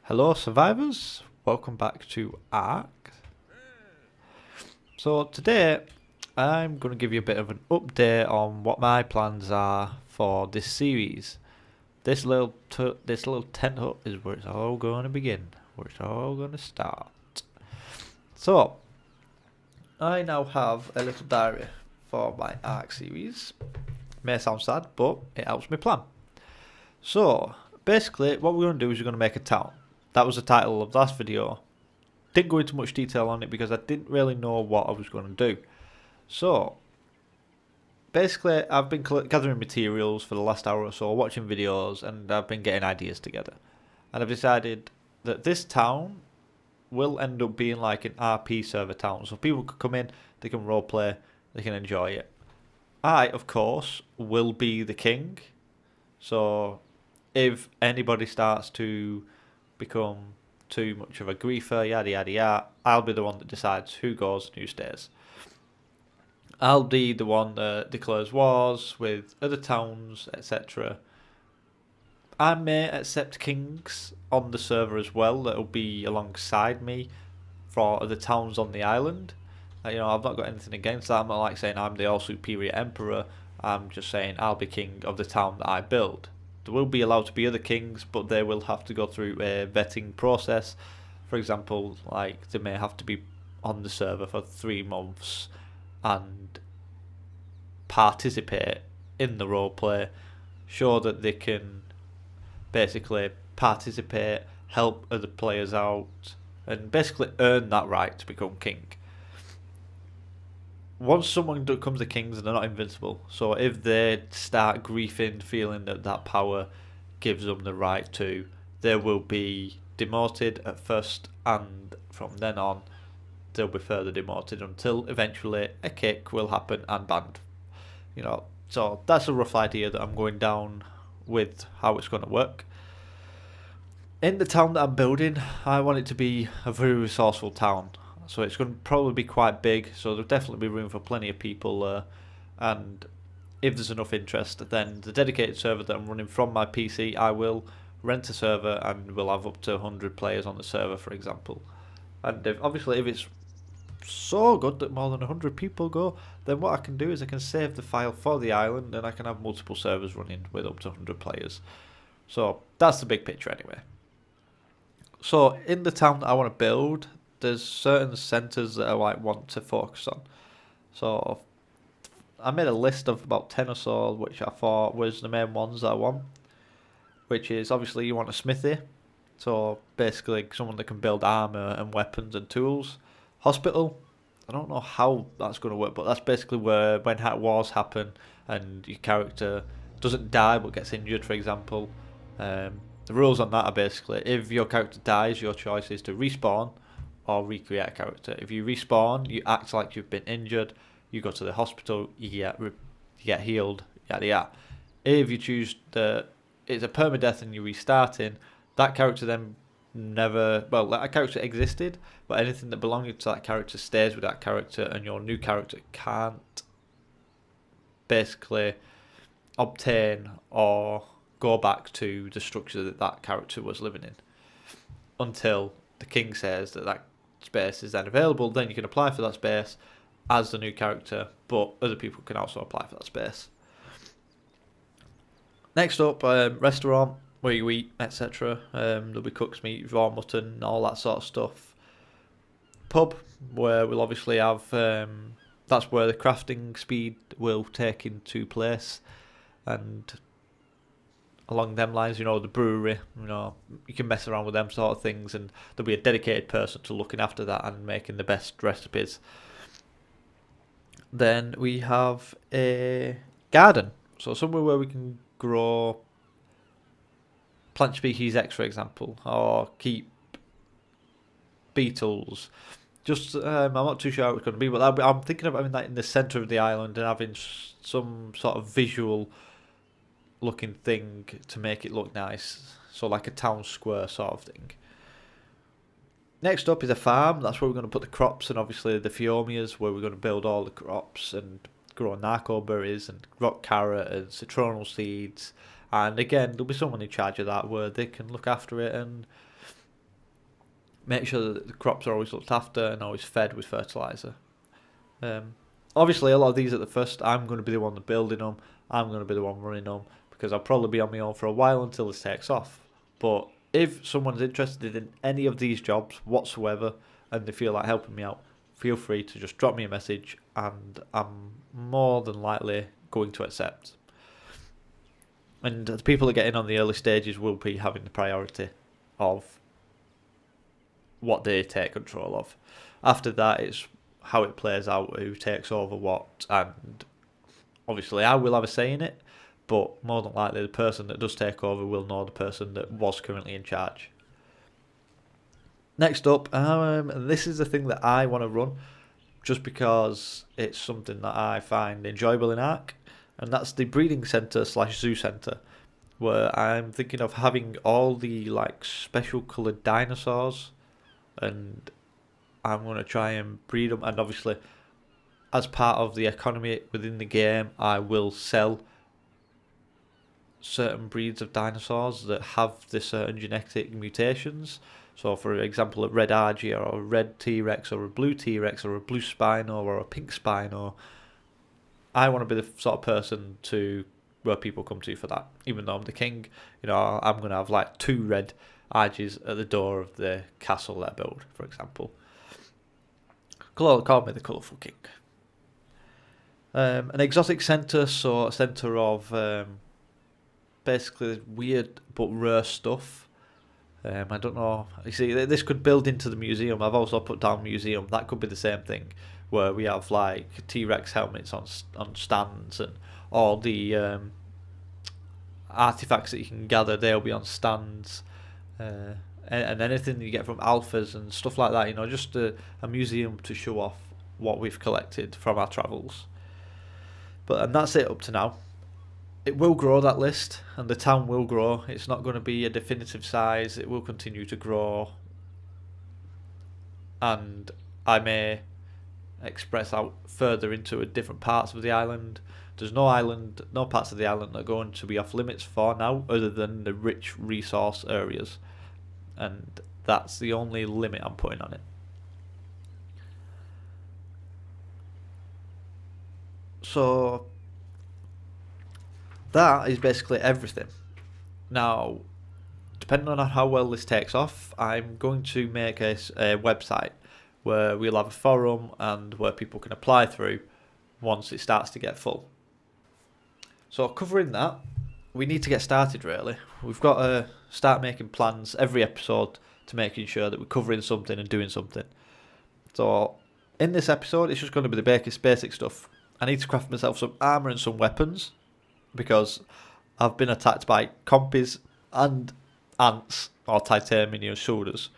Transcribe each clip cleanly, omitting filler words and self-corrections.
Hello survivors, welcome back to Ark. So today I'm going to give you a bit of an update on what my plans are for this series. This little tent hut is where it's all going to begin, where it's all going to start. So I now have a little diary for my Ark series. May sound sad, but it helps me plan. So basically what we're going to do is we're going to make a town. That was the title of the last video. Didn't go into much detail on it because I didn't really know what I was going to do. So basically I've been gathering materials for the last hour or so, watching videos, and I've been getting ideas together. And I've decided that this town will end up being like an RP server town. So people can come in, they can roleplay, they can enjoy it. I, of course, will be the king. So if anybody starts to become too much of a griefer, yada yada yada, I'll be the one that decides who goes and who stays. I'll be the one that declares wars with other towns, etc. I may accept kings on the server as well that'll be alongside me for other towns on the island. I've not got anything against that. I'm not like saying I'm the all superior emperor. I'm just saying I'll be king of the town that I build. There will be allowed to be other kings, but they will have to go through a vetting process. For example, like they may have to be on the server for 3 months and participate in the roleplay, show that they can basically participate, help other players out, and basically earn that right to become king. Once someone becomes a king, they're not invincible. So if they start griefing, feeling that power gives them the right to, they will be demoted at first, and from then on, they'll be further demoted until eventually a kick will happen and banned. So that's a rough idea that I'm going down with how it's going to work. In the town that I'm building, I want it to be a very resourceful town. So it's going to probably be quite big, so there'll definitely be room for plenty of people there. And if there's enough interest, then the dedicated server that I'm running from my PC, I will rent a server and we'll have up to 100 players on the server, for example. And obviously if it's so good that more than 100 people go, then what I can do is I can save the file for the island and I can have multiple servers running with up to 100 players. So that's the big picture anyway. So in the town that I want to build, there's certain centres that I want to focus on. So I made a list of about 10 or so which I thought was the main ones that I want. Which is obviously you want a smithy. So basically someone that can build armour and weapons and tools. Hospital. I don't know how that's going to work, but that's basically where when wars happen and your character doesn't die but gets injured, for example. The rules on that are basically if your character dies, your choice is to respawn or recreate a character. If you respawn, you act like you've been injured, you go to the hospital, you get healed, yada yada. If you choose it's a permadeath and you're restarting, that character then that character existed, but anything that belonged to that character stays with that character, and your new character can't basically obtain or go back to the structure that character was living in until the king says that space is then available. Then you can apply for that space as the new character, but other people can also apply for that space. Next up, restaurant where you eat, etc. There'll be cooked meat, raw mutton, all that sort of stuff. Pub, where we'll obviously have that's where the crafting speed will take into place, and along them lines, the brewery, you can mess around with them sort of things, and there'll be a dedicated person to looking after that and making the best recipes. Then we have a garden, so somewhere where we can grow plant species X, for example, or keep beetles. I'm not too sure how it's going to be, but I'm thinking of having that in the centre of the island and having some sort of visual looking thing to make it look nice, so like a town square sort of thing. Next up is a farm. That's where we're going to put the crops, and obviously the Phiomias, where we're going to build all the crops and grow narco berries and rock carrot and citronal seeds. And again, there'll be someone in charge of that where they can look after it and make sure that the crops are always looked after and always fed with fertiliser. Obviously, a lot of these at the first, I'm going to be the one building them, I'm going to be the one running them, because I'll probably be on my own for a while until this takes off. But if someone's interested in any of these jobs whatsoever, and they feel like helping me out, feel free to just drop me a message, and I'm more than likely going to accept. And the people that get in on the early stages will be having the priority of what they take control of. After that, it's how it plays out, who takes over what, and obviously I will have a say in it, but more than likely the person that does take over will know the person that was currently in charge. Next up, and this is the thing that I want to run, just because it's something that I find enjoyable in Ark, and that's the breeding centre / zoo centre, where I'm thinking of having all the like special coloured dinosaurs, and I'm going to try and breed them, and obviously as part of the economy within the game I will sell certain breeds of dinosaurs that have the certain genetic mutations. So for example, a red Argia or a red T-Rex or a blue T-Rex or a blue Spino or a pink Spino. I want to be the sort of person to where people come to for that. Even though I'm the king, you know, I'm going to have like 2 red Argies at the door of the castle that I build, for example. Call me the colourful king. An exotic centre, so a centre of basically weird but rare stuff. I don't know. You see, this could build into the museum. I've also put down museum. That could be the same thing, where we have like T-Rex helmets on stands, and all the artifacts that you can gather, they'll be on stands, and anything you get from alphas and stuff like that. You know, just a museum to show off what we've collected from our travels. And that's it up to now. It will grow, that list, and the town will grow. It's not going to be a definitive size. It will continue to grow, and I may express out further into different parts of the island. There's no parts of the island that are going to be off limits for now, other than the rich resource areas, and that's the only limit I'm putting on it. So that is basically everything. Now, depending on how well this takes off, I'm going to make a website where we'll have a forum and where people can apply through once it starts to get full. So covering that, we need to get started really. We've got to start making plans every episode to making sure that we're covering something and doing something. So in this episode, it's just going to be the basic stuff. I need to craft myself some armour and some weapons, because I've been attacked by compies and ants, or titanium soldiers,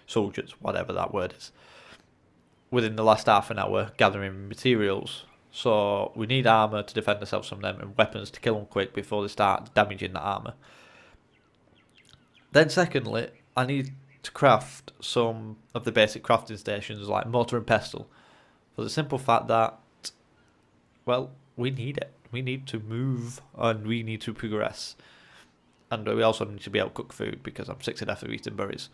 whatever that word is, within the last half an hour gathering materials. So we need armour to defend ourselves from them, and weapons to kill them quick before they start damaging the armour. Then secondly, I need to craft some of the basic crafting stations like mortar and pestle, for the simple fact that, well, we need it. We need to move and we need to progress. And we also need to be able to cook food, because I'm sick to death of eating berries.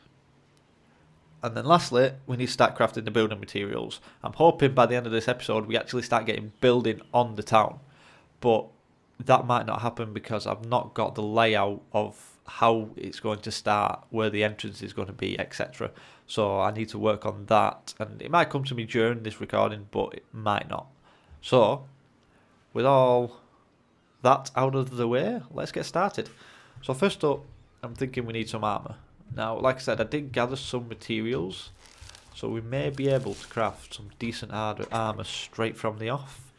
And then lastly, we need to start crafting the building materials. I'm hoping by the end of this episode we actually start getting building on the town. But that might not happen because I've not got the layout of how it's going to start, where the entrance is going to be, etc. So I need to work on that. And it might come to me during this recording, but it might not. So with all that out of the way, let's get started. So first up, I'm thinking we need some armour. Now, like I said, I did gather some materials, so we may be able to craft some decent armour straight from the off.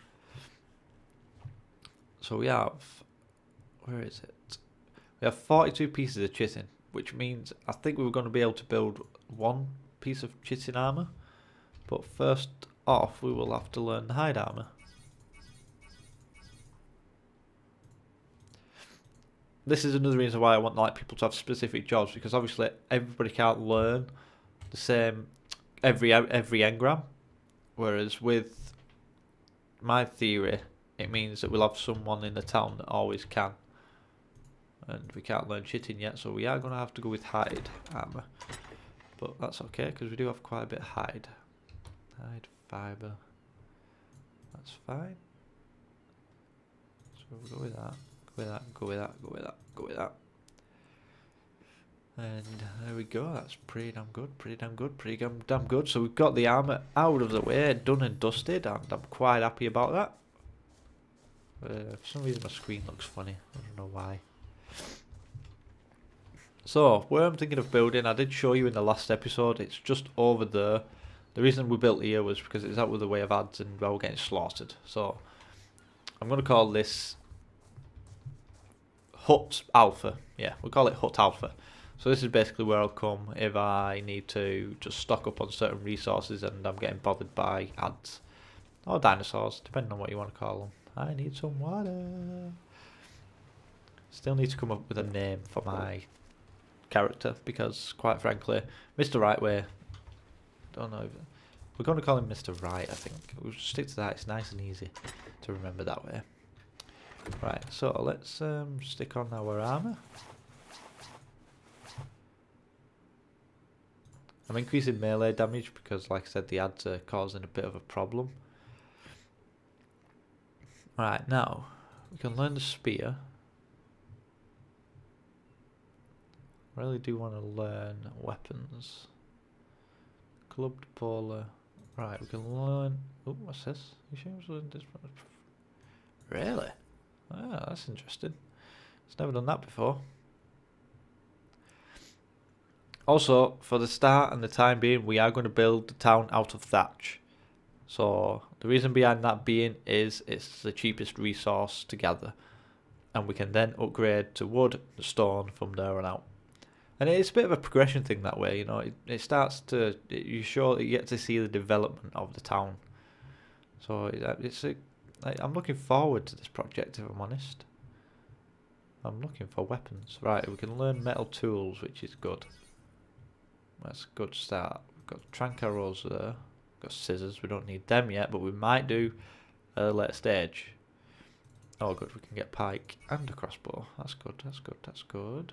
So we have, where is it? We have 42 pieces of chitin, which means I think we were going to be able to build 1 piece of chitin armour. But first off, we will have to learn the hide armour. This is another reason why I want people to have specific jobs, because obviously everybody can't learn the same every engram, whereas with my theory it means that we'll have someone in the town that always can, and we can't learn chitin yet, so we are going to have to go with hide armour. but that's okay because we do have quite a bit of hide. Hide fibre. That's fine. So we'll go with that. Go with that. Go with that. Go with that. Go with that. And there we go. That's pretty damn good. Pretty damn good. Pretty damn good. So we've got the armour out of the way, done and dusted, and I'm quite happy about that. For some reason my screen looks funny. I don't know why. So, where I'm thinking of building, I did show you in the last episode, it's just over there. The reason we built here was because it's out of the way of ads and we were getting slaughtered. So, I'm going to call this Hut Alpha. Yeah, we'll call it Hut Alpha. So this is basically where I'll come if I need to just stock up on certain resources and I'm getting bothered by ads. Or dinosaurs, depending on what you want to call them. I need some water. Still need to come up with a name for my character because, quite frankly, Mr. Rightway, don't know if we're going to call him Mr. Right. I think we'll stick to that. It's nice and easy to remember that way. Right, so let's stick on our armor. I'm increasing melee damage because, like I said, the ads are causing a bit of a problem. Right, now we can learn the spear. I really do want to learn weapons. Clubbed polar. Right, we can learn. Oh, what's this? You sure we learned this? Really? Ah, that's interesting. It's never done that before. Also, for the start and the time being, we are going to build the town out of thatch. So the reason behind that being is it's the cheapest resource to gather, and we can then upgrade to wood and stone from there on out. And it's a bit of a progression thing that way, you know. It starts to, you get to see the development of the town. So I'm looking forward to this project, if I'm honest. I'm looking for weapons. Right, we can learn metal tools, which is good. That's a good start. We've got trank arrows there. We've got scissors. We don't need them yet, but we might do at a later stage. Oh, good. We can get pike and a crossbow. That's good. That's good. That's good.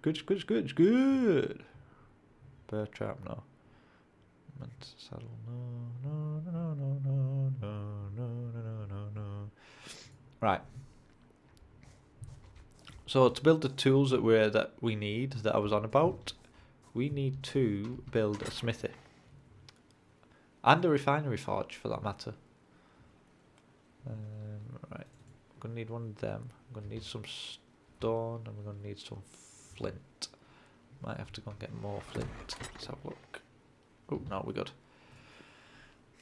Good. Bear trap, no. Saddle, no. Right. So to build the tools that we need, that I was on about, we need to build a smithy. And a refinery forge, for that matter. Right. I'm going to need one of them. I'm going to need some stone, and we're going to need some flint. Might have to go and get more flint. Let's have a look. Oh, no, we're good.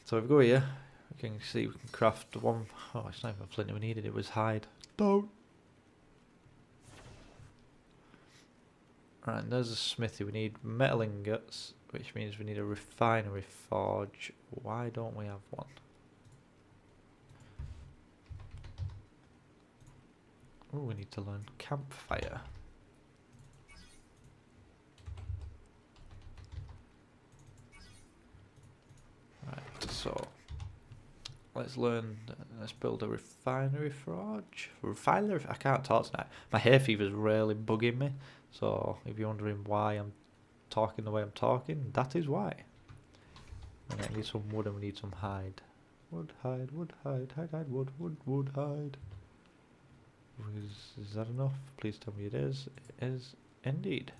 So if we go here, we can see we can craft one. Oh, it's not even flint we needed, it was hide. Don't. Right, and there's a smithy. We need metal ingots, which means we need a refinery forge. Why don't we have one? Oh, we need to learn campfire. Right, so let's build a refinery forge. Refinery, I can't talk tonight. My hay fever's really bugging me. So if you're wondering why I'm talking the way I'm talking, that is why. And I need some wood and we need some hide. Wood, hide, wood, hide, wood, hide. Is that enough? Please tell me it is. It is indeed.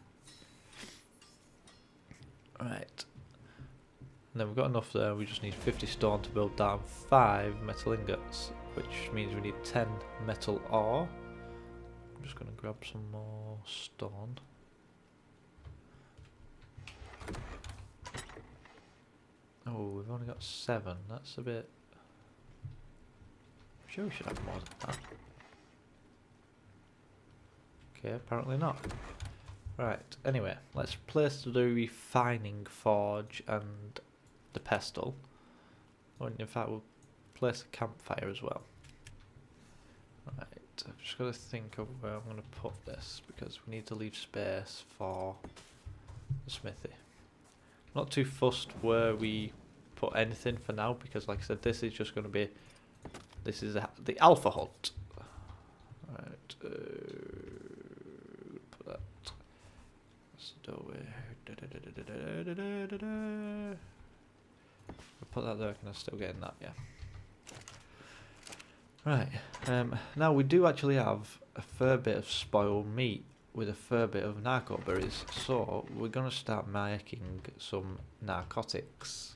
Right. And then we've got enough there. We just need 50 stone to build that and 5 metal ingots, which means we need 10 metal ore. I'm just going to grab some more stone. Oh, we've only got 7. That's a bit... I'm sure we should have more than that. Okay, apparently not. Right, anyway, let's place the refining forge and the pestle. Oh, in fact, we'll place a campfire as well. Right, I've just got to think of where I'm going to put this because we need to leave space for the smithy. Not too fussed where we put anything for now because, like I said, this is just going to be... This is the alpha hut. Right, put that So put that there. Can I still get in that? Yeah. Right. Now we do actually have a fair bit of spoiled meat with a fair bit of narco berries, so we're gonna start making some narcotics.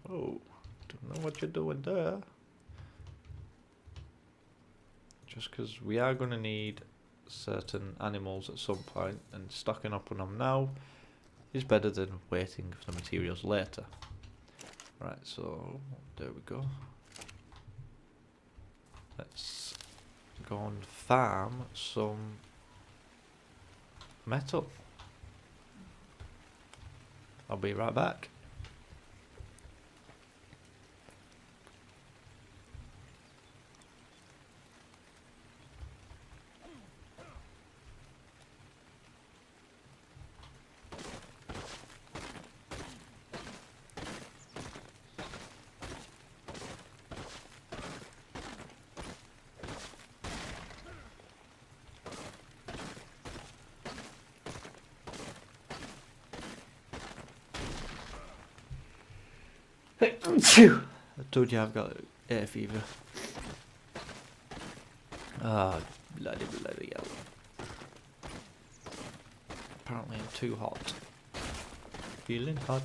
Oh, don't know what you're doing there. Just because we are gonna need certain animals at some point, and stocking up on them now is better than waiting for the materials later. Right, so there we go. Let's go and farm some metal. I'll be right back. I told you I've got air fever. Ah, bloody hell. Apparently I'm too hot. Feeling hot.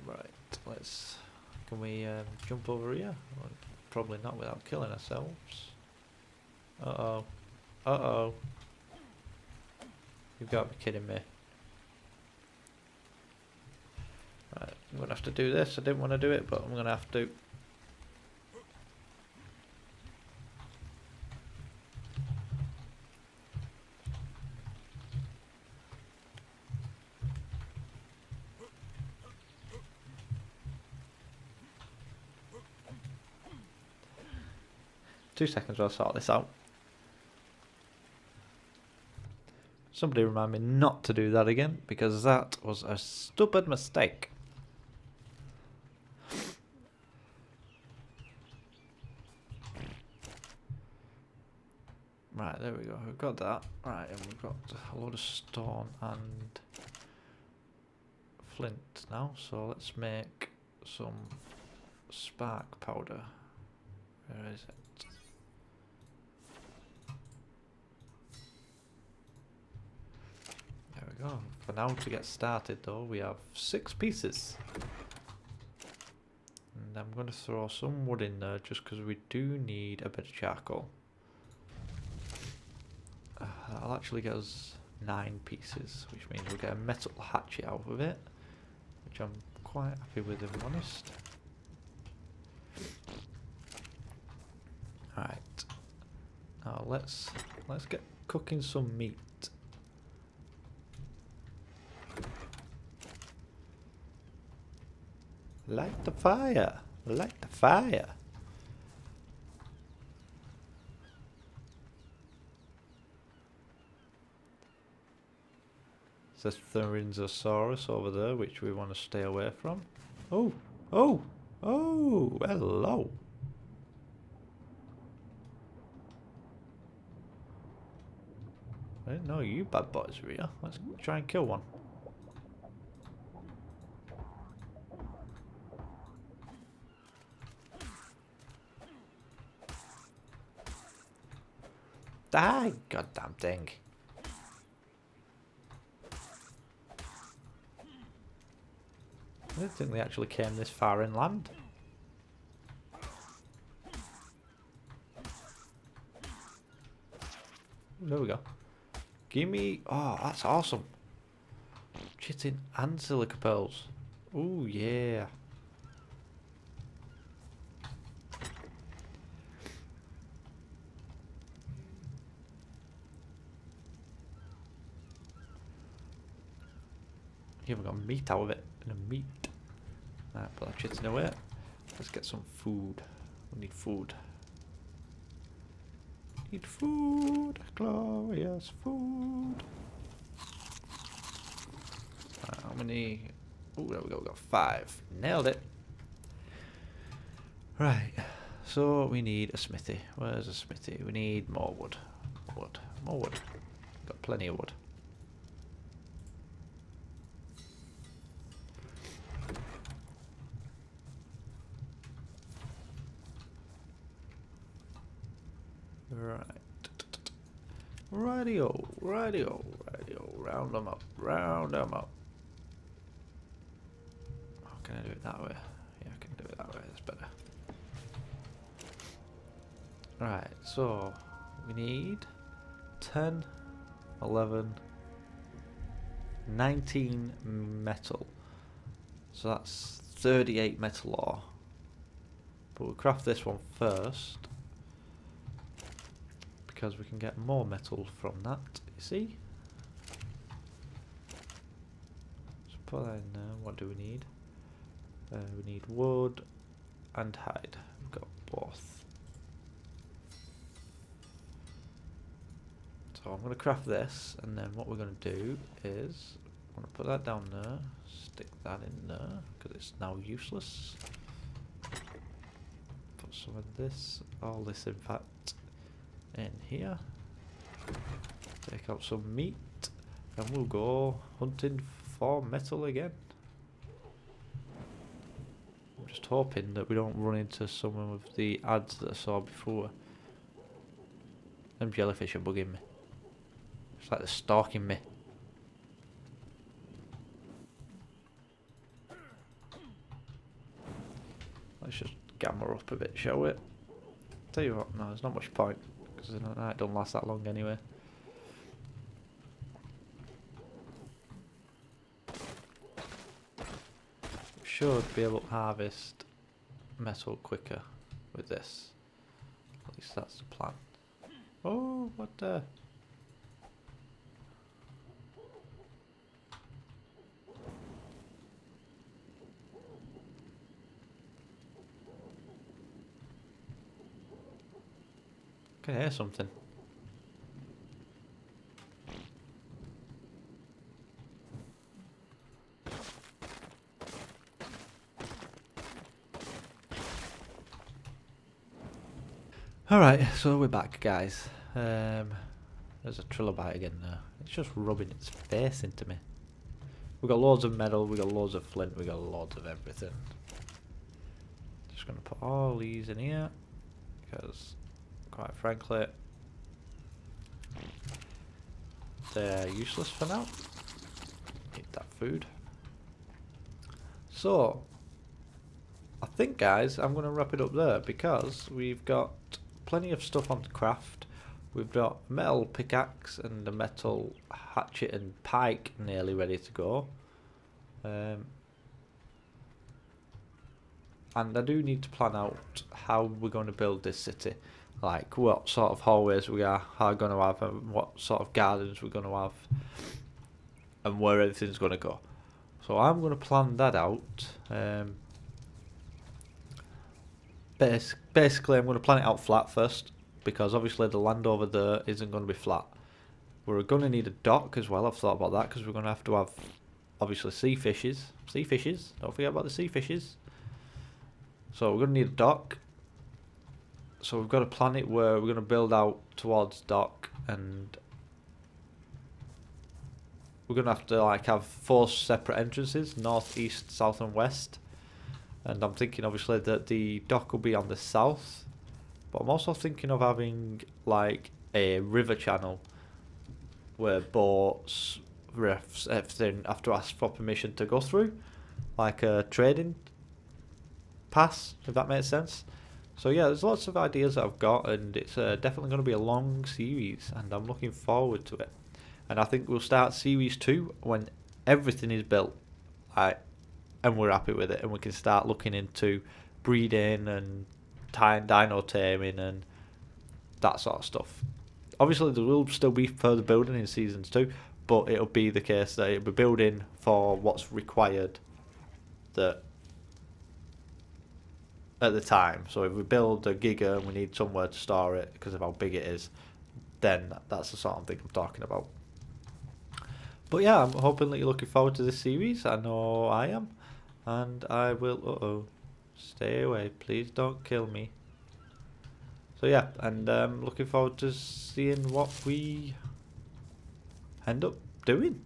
Right, can we jump over here? Well, probably not without killing ourselves. Uh-oh. You've got to be kidding me. Right, I'm going to have to do this. I didn't want to do it, but I'm going to have to. Two seconds while I sort this out. Somebody remind me not to do that again, because that was a stupid mistake. Right, there we go. We've got that. Right, and we've got a load of stone and flint now. So let's make some spark powder. Where is it? There we go. For now, to get started though, we have 6 pieces. And I'm going to throw some wood in there just because we do need a bit of charcoal. That'll actually get us 9 pieces, which means we'll get a metal hatchet out of it, which I'm quite happy with, if I'm honest. Alright. Now let's get cooking some meat. Light the fire! Light the fire! There's a Therizinosaurus over there, which we want to stay away from. Oh! Hello! I didn't know you bad boys were here. Let's try and kill one. Die, goddamn thing. I didn't think they actually came this far inland. There we go. Gimme. Oh, that's awesome. Chitin and silica pearls. Ooh, yeah. You haven't got meat out of it. No meat. Alright, put that chitin away. Let's get some food. We need food. Need food. Glorious food. How many? Oh, there we go. We got 5. Nailed it. Right, so we need a smithy. Where's a smithy? We need more wood. More wood. Got plenty of wood. Right. Radio. Round them up. Oh, can I do it that way? Yeah, I can do it that way. That's better. Right, so we need 10, 11, 19 metal. So that's 38 metal ore. But we'll craft this one first, because we can get more metal from that, you see? So put that in there. What do we need? We need wood and hide. We've got both. So I'm going to craft this, and then what we're going to do is I'm going to put that down there, stick that in there, because it's now useless. Put some of this, all this in fact, in here. Take out some meat, and we'll go hunting for metal again. I'm just hoping that we don't run into some of the ads that I saw before. Them jellyfish are bugging me. It's like they're stalking me. Let's just gamma up a bit, shall we? Tell you what, no, there's not much point, because the night don't last that long anyway. Should be able to harvest metal quicker with this. At least that's the plan. Oh, what the? I can hear something. Alright, so we're back, guys. There's a trilobite again there. It's just rubbing its face into me. We got loads of metal, we got loads of flint, we got loads of everything. Just gonna put all these in here, because quite frankly they're useless for now. Need that food. So I think, guys, I'm going to wrap it up there, because we've got plenty of stuff on to craft. We've got a metal pickaxe and a metal hatchet and pike nearly ready to go. And I do need to plan out how we're going to build this city. Like what sort of hallways we are going to have, and what sort of gardens we're going to have, and where everything's going to go. So I'm going to plan that out. Basically, I'm going to plan it out flat first, because obviously the land over there isn't going to be flat. We're going to need a dock as well. I've thought about that, because we're going to have obviously sea fishes. Don't forget about the sea fishes. So we're going to need a dock. So we've got to plan it where we're going to build out towards dock, and we're going to have to have 4 separate entrances: north, east, south and west. And I'm thinking obviously that the dock will be on the south, but I'm also thinking of having like a river channel where boats, refs, everything have to ask for permission to go through, like a trading pass, if that makes sense. So yeah, there's lots of ideas that I've got, and it's definitely going to be a long series, and I'm looking forward to it. And I think we'll start series 2 when everything is built, and we're happy with it, and we can start looking into breeding and dino taming and that sort of stuff. Obviously there will still be further building in seasons 2, but it'll be the case that it'll be building for what's required that at the time. So if we build a giga and we need somewhere to store it because of how big it is, then that's the sort of thing I'm talking about. But yeah, I'm hoping that you're looking forward to this series. I know I am. And I will Stay away. Please don't kill me. So yeah, and looking forward to seeing what we end up doing.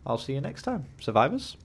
I'll see you next time, survivors.